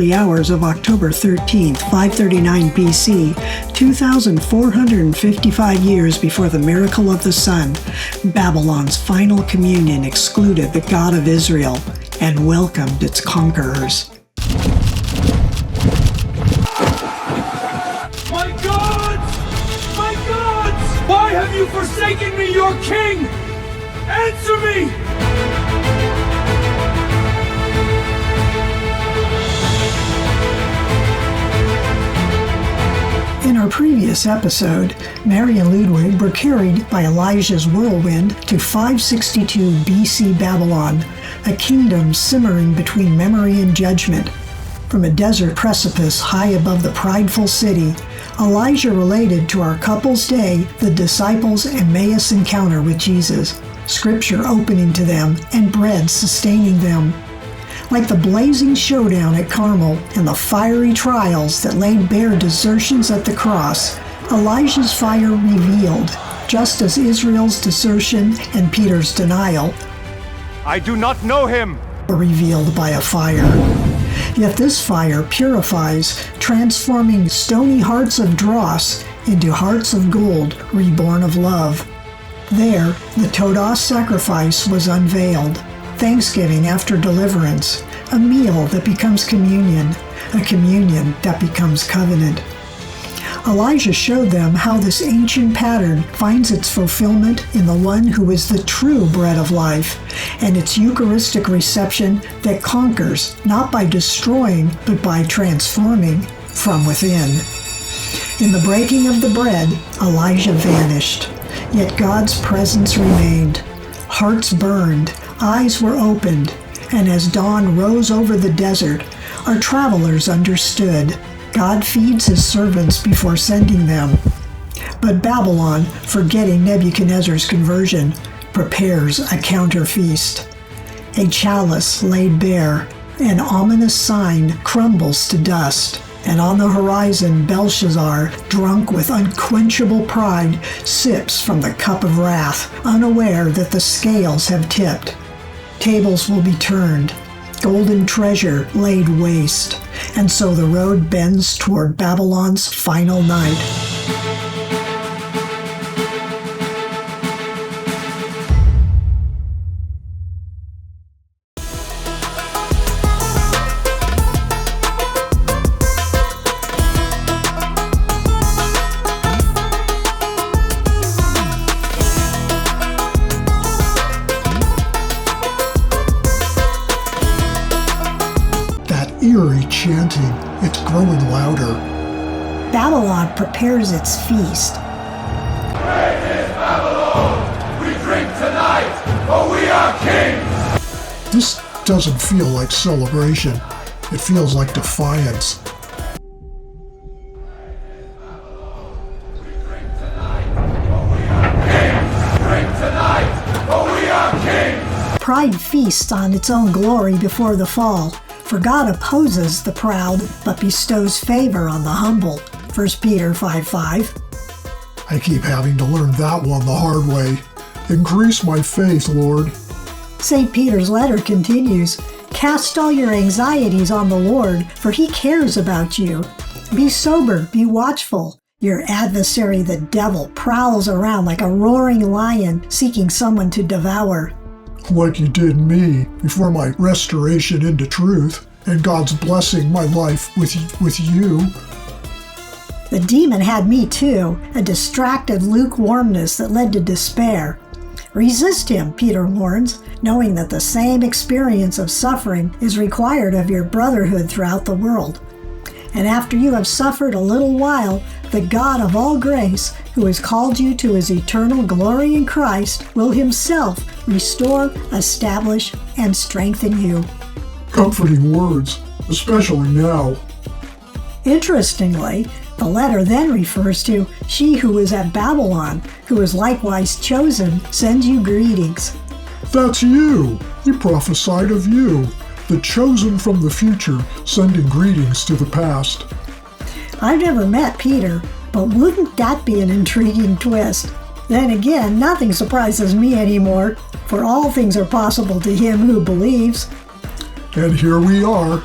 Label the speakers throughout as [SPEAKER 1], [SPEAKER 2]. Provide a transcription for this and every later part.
[SPEAKER 1] early hours of October 13th, 539 BC, 2,455 years before the miracle of the sun, Babylon's final communion excluded the God of Israel and welcomed its conquerors.
[SPEAKER 2] My gods! My gods! Why have you forsaken me, your king? Answer me!
[SPEAKER 1] In our previous episode, Mary and Ludwig were carried by Elijah's whirlwind to 562 BC Babylon, a kingdom simmering between memory and judgment. From a desert precipice high above the prideful city, Elijah related to our couple's day the disciples' Emmaus encounter with Jesus, Scripture opening to them and bread sustaining them. Like the blazing showdown at Carmel and the fiery trials that laid bare desertions at the cross, Elijah's fire revealed, just as Israel's desertion and Peter's denial,
[SPEAKER 2] I do not know him,
[SPEAKER 1] were revealed by a fire. Yet this fire purifies, transforming stony hearts of dross into hearts of gold reborn of love. There, the Todah sacrifice was unveiled. Thanksgiving after deliverance, a meal that becomes communion, a communion that becomes covenant. Elijah showed them how this ancient pattern finds its fulfillment in the one who is the true bread of life, and its Eucharistic reception that conquers, not by destroying, but by transforming from within. In the breaking of the bread, Elijah vanished, yet God's presence remained. Hearts burned, eyes were opened, and as dawn rose over the desert, our travelers understood God feeds his servants before sending them. But Babylon, forgetting Nebuchadnezzar's conversion, prepares a counter-feast. A chalice laid bare, an ominous sign crumbles to dust, and on the horizon Belshazzar, drunk with unquenchable pride, sips from the cup of wrath, unaware that the scales have tipped. Tables will be turned, golden treasure laid waste, and so the road bends toward Babylon's final night.
[SPEAKER 3] Eerie chanting, it's growing louder.
[SPEAKER 1] Babylon prepares its feast.
[SPEAKER 2] Great is Babylon! We drink tonight, for we are kings!
[SPEAKER 3] This doesn't feel like celebration. It feels like defiance.
[SPEAKER 1] Pride feasts on its own glory before the fall. For God opposes the proud, but bestows favor on the humble. 1 Peter 5:5.
[SPEAKER 3] I keep having to learn that one the hard way. Increase my faith, Lord.
[SPEAKER 1] St. Peter's letter continues, Cast all your anxieties on the Lord, for he cares about you. Be sober, be watchful. Your adversary, the devil, prowls around like a roaring lion, seeking someone to devour.
[SPEAKER 3] Like you did me before my restoration into truth, and God's blessing my life with you.
[SPEAKER 1] The demon had me too, a distracted lukewarmness that led to despair. Resist him, Peter warns, knowing that the same experience of suffering is required of your brotherhood throughout the world. And after you have suffered a little while, the God of all grace, who has called you to his eternal glory in Christ, will himself restore, establish, and strengthen you.
[SPEAKER 3] Comforting words, especially now.
[SPEAKER 1] Interestingly, the letter then refers to she who is at Babylon, who is likewise chosen, sends you greetings.
[SPEAKER 3] That's you! He prophesied of you, the chosen from the future, sending greetings to the past.
[SPEAKER 1] I've never met Peter, but wouldn't that be an intriguing twist? Then again, nothing surprises me anymore, for all things are possible to him who believes.
[SPEAKER 3] And here we are.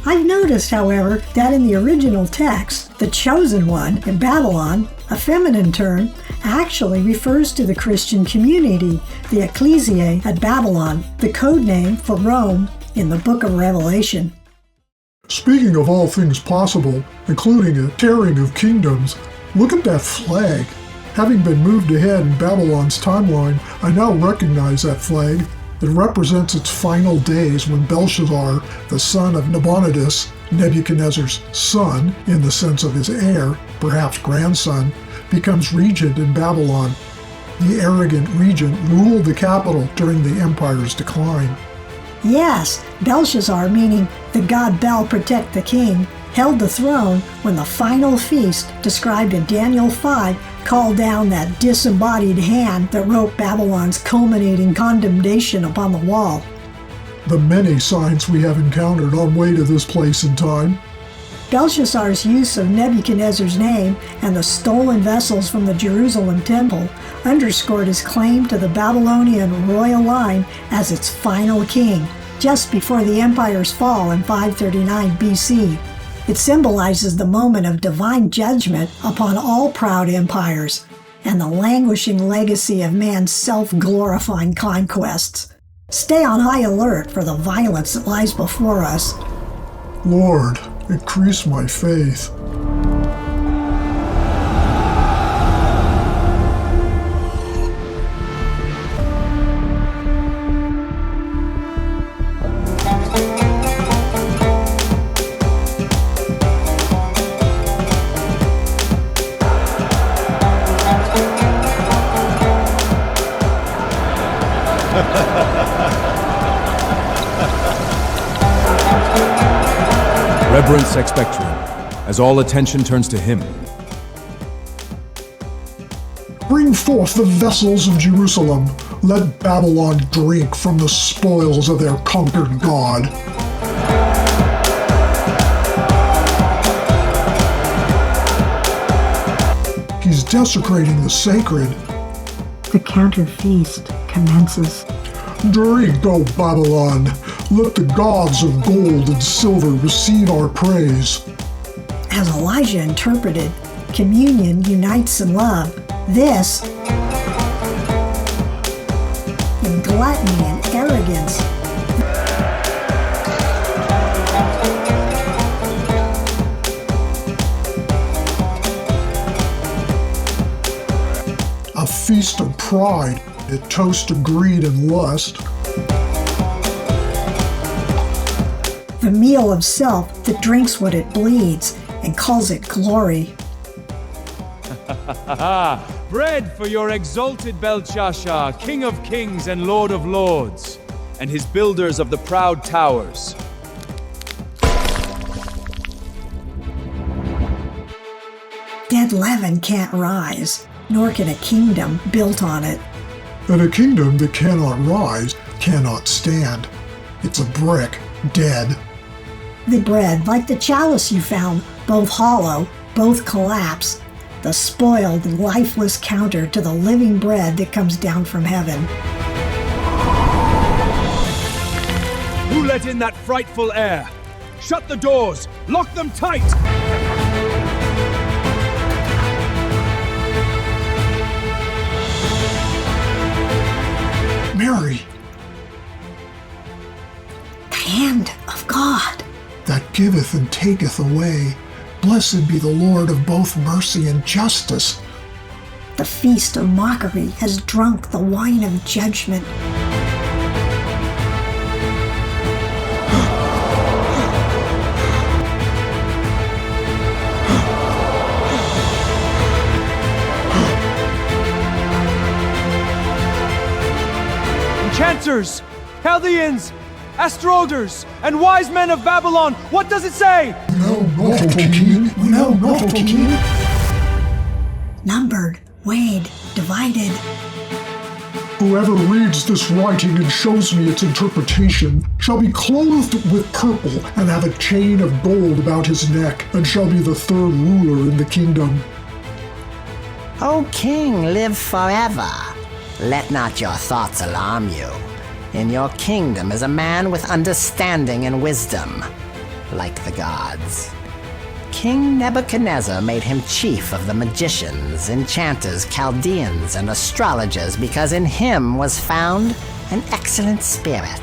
[SPEAKER 1] I've noticed, however, that in the original text, the chosen one in Babylon, a feminine term, actually refers to the Christian community, the ecclesia at Babylon, the code name for Rome in the book of Revelation.
[SPEAKER 3] Speaking of all things possible, including a tearing of kingdoms, look at that flag. Having been moved ahead in Babylon's timeline, I now recognize that flag. It represents its final days when Belshazzar, the son of Nabonidus, Nebuchadnezzar's son, in the sense of his heir, perhaps grandson, becomes regent in Babylon. The arrogant regent ruled the capital during the empire's decline.
[SPEAKER 1] Yes, Belshazzar, meaning the god Bel protect the king, held the throne when the final feast, described in Daniel 5, called down that disembodied hand that wrote Babylon's culminating condemnation upon the wall.
[SPEAKER 3] The many signs we have encountered on way to this place in time.
[SPEAKER 1] Belshazzar's use of Nebuchadnezzar's name and the stolen vessels from the Jerusalem temple underscored his claim to the Babylonian royal line as its final king, just before the empire's fall in 539 BC. It symbolizes the moment of divine judgment upon all proud empires and the languishing legacy of man's self-glorifying conquests. Stay on high alert for the violence that lies before us.
[SPEAKER 3] Lord, increase my faith.
[SPEAKER 4] Reverence expectorant, as all attention turns to him.
[SPEAKER 3] Bring forth the vessels of Jerusalem. Let Babylon drink from the spoils of their conquered God. He's desecrating the sacred.
[SPEAKER 1] The counter feast commences.
[SPEAKER 3] Drink, O Babylon! Let the gods of gold and silver receive our praise.
[SPEAKER 1] As Elijah interpreted, communion unites in love. This, in gluttony and arrogance.
[SPEAKER 3] A feast of pride, a toast to greed and lust.
[SPEAKER 1] The meal of self that drinks what it bleeds and calls it glory.
[SPEAKER 2] Bread for your exalted Belshazzar, King of kings and Lord of lords, and his builders of the proud towers.
[SPEAKER 1] Dead leaven can't rise, nor can a kingdom built on it.
[SPEAKER 3] And a kingdom that cannot rise cannot stand. It's a brick, dead.
[SPEAKER 1] The bread, like the chalice you found, both hollow, both collapse, the spoiled and lifeless counter to the living bread that comes down from heaven.
[SPEAKER 2] Who let in that frightful air? Shut the doors! Lock them tight!
[SPEAKER 3] Mary,
[SPEAKER 1] The hand of God.
[SPEAKER 3] that giveth and taketh away. Blessed be the Lord of both mercy and justice.
[SPEAKER 1] The feast of mockery has drunk the wine of judgment.
[SPEAKER 2] Enchanters, Chaldeans, astrologers, and wise men of Babylon, what does it say?
[SPEAKER 3] No mortal king, no mortal king.
[SPEAKER 1] Numbered, weighed, divided.
[SPEAKER 3] Whoever reads this writing and shows me its interpretation shall be clothed with purple and have a chain of gold about his neck, and shall be the third ruler in the kingdom.
[SPEAKER 5] O king, live forever. Let not your thoughts alarm you. In your kingdom is a man with understanding and wisdom. like the gods. King Nebuchadnezzar made him chief of the magicians, enchanters, Chaldeans, and astrologers because in him was found an excellent spirit,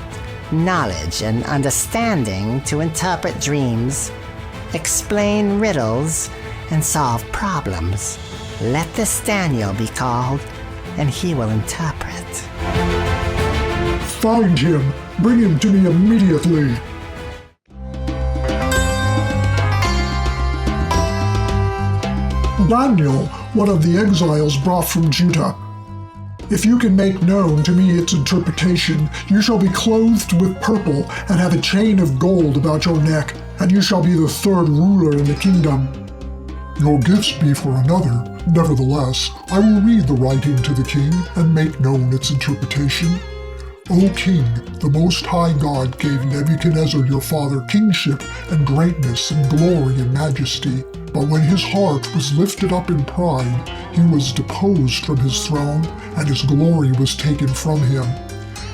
[SPEAKER 5] knowledge and understanding to interpret dreams, explain riddles, and solve problems. Let this Daniel be called, and he will interpret.
[SPEAKER 3] Find him! Bring him to me immediately! Daniel, one of the exiles brought from Judah. If you can make known to me its interpretation, you shall be clothed with purple and have a chain of gold about your neck, and you shall be the third ruler in the kingdom. Your gifts be for another. Nevertheless, I will read the writing to the king and make known its interpretation. O king, the Most High God gave Nebuchadnezzar your father kingship and greatness and glory and majesty. But when his heart was lifted up in pride, he was deposed from his throne, and his glory was taken from him.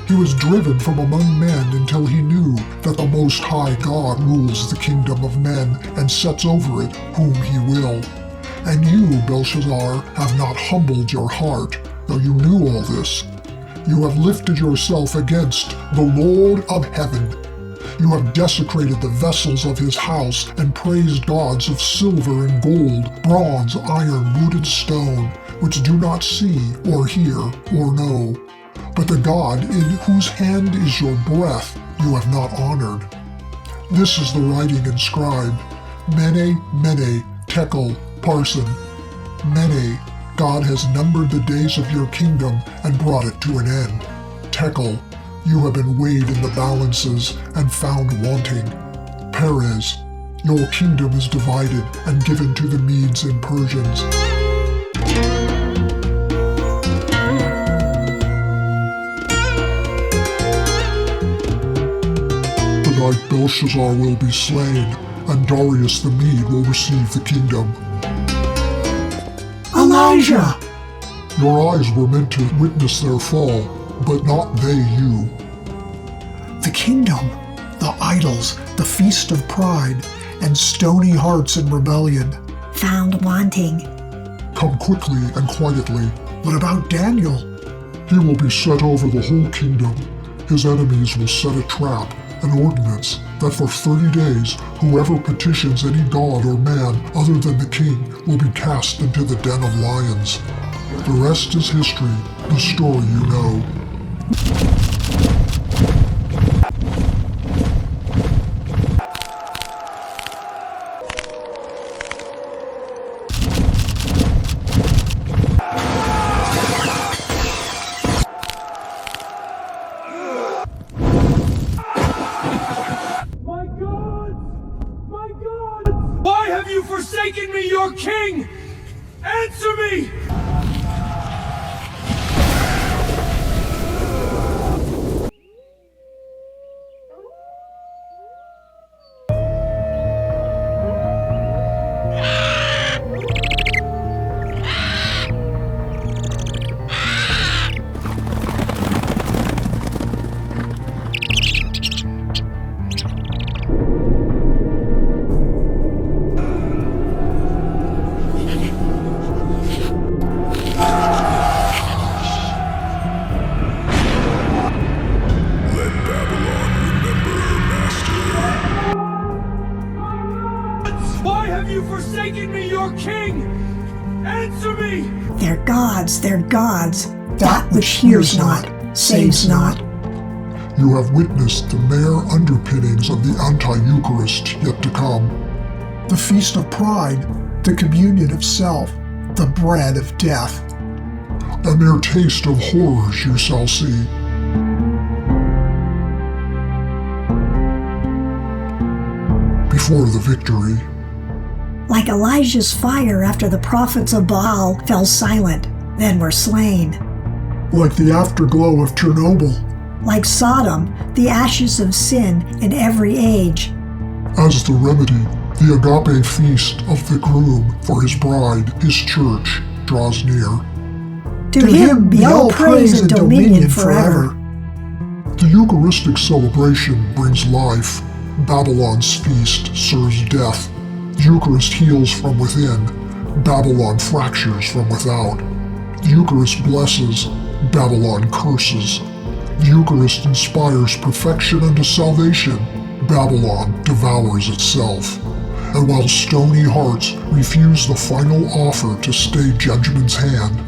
[SPEAKER 3] He was driven from among men until he knew that the Most High God rules the kingdom of men and sets over it whom he will. And you, Belshazzar, have not humbled your heart, though you knew all this. You have lifted yourself against the Lord of heaven. You have desecrated the vessels of his house and praised gods of silver and gold, bronze, iron, wood, and stone, which do not see or hear or know. But the God in whose hand is your breath you have not honored. This is the writing inscribed: Mene, Mene, Tekel, Parson. Mene, God has numbered the days of your kingdom and brought it to an end. Tekel, you have been weighed in the balances and found wanting. Perez, your kingdom is divided and given to the Medes and Persians. Tonight Belshazzar will be slain, and Darius the Mede will receive the kingdom.
[SPEAKER 1] Elijah!
[SPEAKER 3] Your eyes were meant to witness their fall, but not they you.
[SPEAKER 1] The kingdom, the idols, the feast of pride, and stony hearts in rebellion.
[SPEAKER 6] Found wanting.
[SPEAKER 3] Come quickly and quietly.
[SPEAKER 1] What about Daniel?
[SPEAKER 3] He will be set over the whole kingdom. His enemies will set a trap, an ordinance, that for 30 days whoever petitions any god or man other than the king will be cast into the den of lions. The rest is history, the story you know.
[SPEAKER 2] Why have you forsaken me, your king? Answer me! Why have you forsaken me, your king? Answer me!
[SPEAKER 6] Their gods, their gods. That which hears not, saves not.
[SPEAKER 3] You have witnessed the mere underpinnings of the anti-Eucharist yet to come.
[SPEAKER 1] The feast of pride, the communion of self, the bread of death.
[SPEAKER 3] A mere taste of horrors you shall see. Before the victory.
[SPEAKER 6] Like Elijah's fire after the prophets of Baal fell silent, then were slain.
[SPEAKER 1] Like the afterglow of Chernobyl.
[SPEAKER 6] Like Sodom, the ashes of sin in every age.
[SPEAKER 3] As the remedy, the agape feast of the groom for his bride, his church, draws near.
[SPEAKER 6] To him be all praise and dominion forever.
[SPEAKER 3] The Eucharistic celebration brings life, Babylon's feast serves death. The Eucharist heals from within. Babylon fractures from without. The Eucharist blesses. Babylon curses. The Eucharist inspires perfection unto salvation. Babylon devours itself. And while stony hearts refuse the final offer to stay judgment's hand,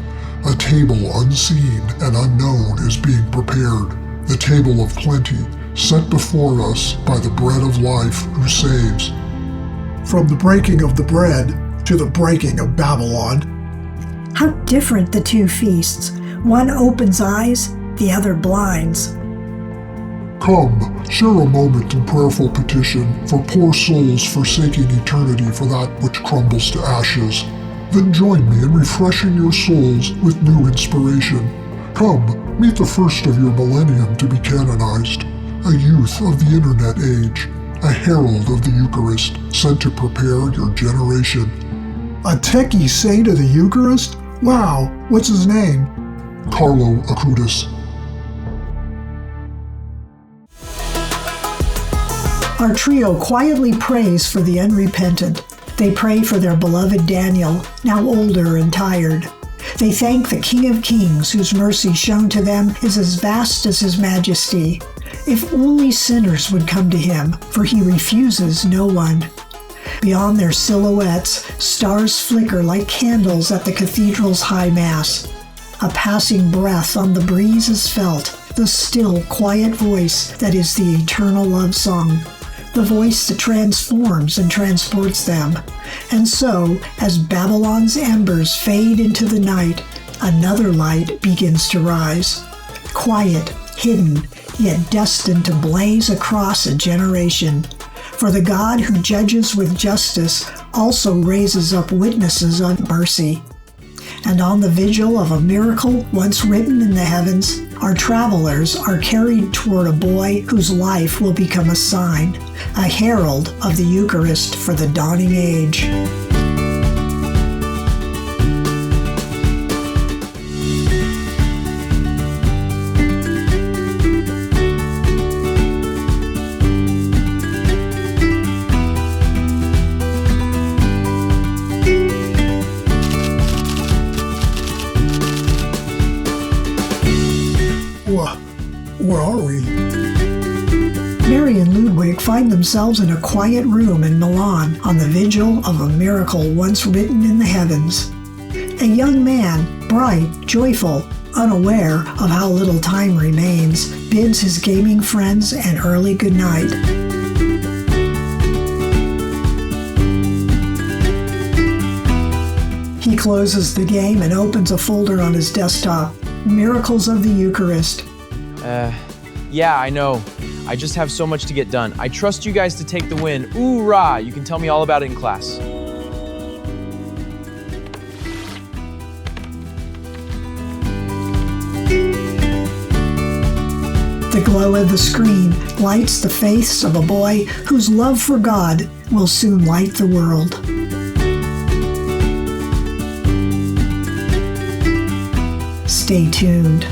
[SPEAKER 3] a table unseen and unknown is being prepared, the table of plenty, set before us by the bread of life who saves.
[SPEAKER 1] From the breaking of the bread to the breaking of Babylon.
[SPEAKER 6] How different the two feasts. One opens eyes, the other blinds.
[SPEAKER 3] Come, share a moment in prayerful petition for poor souls forsaking eternity for that which crumbles to ashes. Then join me in refreshing your souls with new inspiration. Come, meet the first of your millennium to be canonized, a youth of the internet age, a herald of the Eucharist sent to prepare your generation.
[SPEAKER 1] A techie saint of the Eucharist? Wow, what's his name?
[SPEAKER 3] Carlo Acutis.
[SPEAKER 1] Our trio quietly prays for the unrepentant. They pray for their beloved Daniel, now older and tired. They thank the King of Kings, whose mercy shown to them is as vast as his majesty. If only sinners would come to him, for he refuses no one. Beyond their silhouettes, stars flicker like candles at the cathedral's high mass. A passing breath on the breeze is felt, the still, quiet voice that is the eternal love song. The voice that transforms and transports them. And so, as Babylon's embers fade into the night, another light begins to rise. Quiet, hidden, yet destined to blaze across a generation. For the God who judges with justice also raises up witnesses of mercy. And on the vigil of a miracle once written in the heavens, our travelers are carried toward a boy whose life will become a sign, a herald of the Eucharist for the dawning age.
[SPEAKER 3] Where are we?
[SPEAKER 1] Mary and Ludwig find themselves in a quiet room in Milan on the vigil of a miracle once written in the heavens. A young man, bright, joyful, unaware of how little time remains, bids his gaming friends an early good night. He closes the game and opens a folder on his desktop. Miracles of the Eucharist.
[SPEAKER 7] Yeah, I know. I just have so much to get done. I trust you guys to take the win. Ooh-rah! You can tell me all about it in class.
[SPEAKER 1] The glow of the screen lights the face of a boy whose love for God will soon light the world. Stay tuned.